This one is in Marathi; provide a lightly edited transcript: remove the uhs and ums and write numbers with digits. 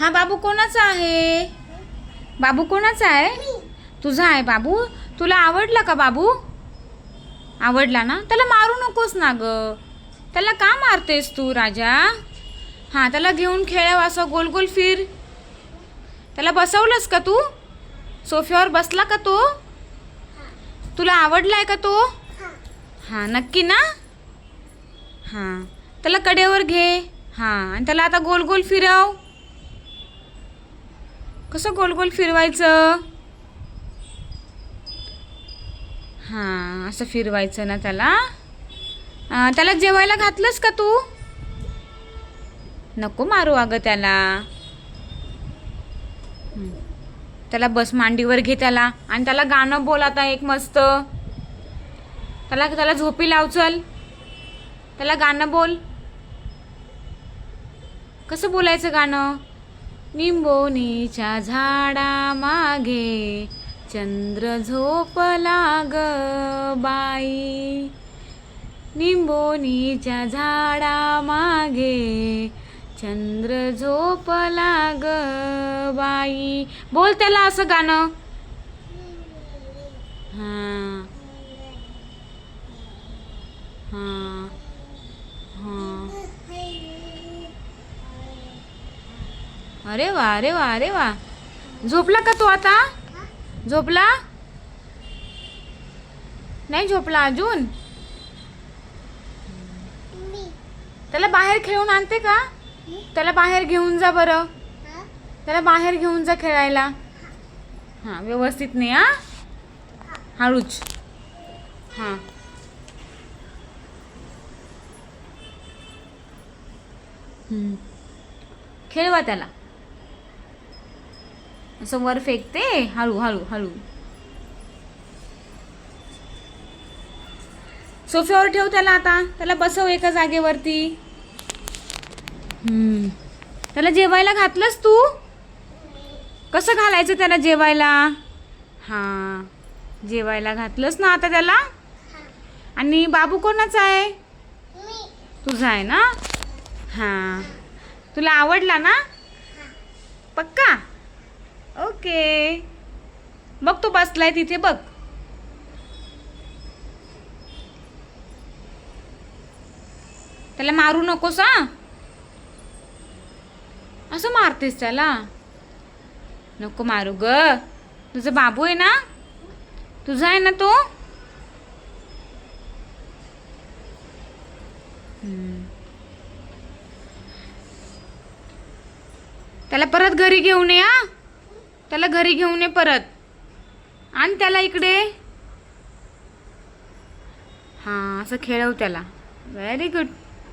हा बाबू कोणाचा आहे? बाबू कोणाचा आहे? तुझा आहे बाबू. तुला आवडला का बाबू? आवडला ना? त्याला मारू नकोस ना ग. त्याला का मारतेस तू राजा? हां, त्याला घेऊन खेळव, असं गोल गोल फिर. त्याला बसवलंस का तू? सोफ्यावर बसला का तो? तुला आवडलाय का तो? हां, नक्की ना? हां, त्याला कडेवर घे. हां, आणि त्याला आता गोल गोल फिरव. कसं गोल गोल फिरवायचं? हां, असं फिरवायचं ना त्याला. त्याला जेवायला घातलंस का तू? नको मारू अगं त्याला. त्याला बस मांडीवर घे त्याला, आणि त्याला गाणं बोल आता एक मस्त. त्याला त्याला झोपी लाव चल. त्याला गाणं बोल. कसं बोलायचं गाणं? निंबोनीच्या झाडा मागे चंद्र झोपला ग बाई. निंबोनीच्या झाडा मागे चंद्र झोपला ग बाई. बोल त्याला असं गाणं. हां हां हां. अरे वा, अरे वा, अरे वा. झोपला का तो आता? झोपला नाही? झोपला अजून? त्याला बाहेर खेळून आणते का? त्याला बाहेर घेऊन जा बरं. त्याला बाहेर घेऊन जा खेळायला. हां, व्यवस्थित नाही. हां, हळूच. हां. खेळवा त्याला. असं वर फेकते. हळू हळू हळू. सोफ्यावर ठेव त्याला आता. त्याला बसव एका जागेवरती. त्याला जेवायला घातलंस तू? कसं घालायचं त्याला जेवायला? हां, जेवायला घातलंस ना आता त्याला? आणि बाबू कोणाचा आहे? तुझा आहे ना? हां, तुला आवडला ना? पक्का? ओके. बघ तो बसलाय तिथे बघ. त्याला मारू नकोस हां. असं मारतेस त्याला? नको मारू ग. तुझा बाबू आहे ना? तुझा आहे ना तो? त्याला परत घरी घेऊन ये. हा, त्याला घरी घेऊन ये परत. आण त्याला इकडे. हां, असं खेळव त्याला. Very good.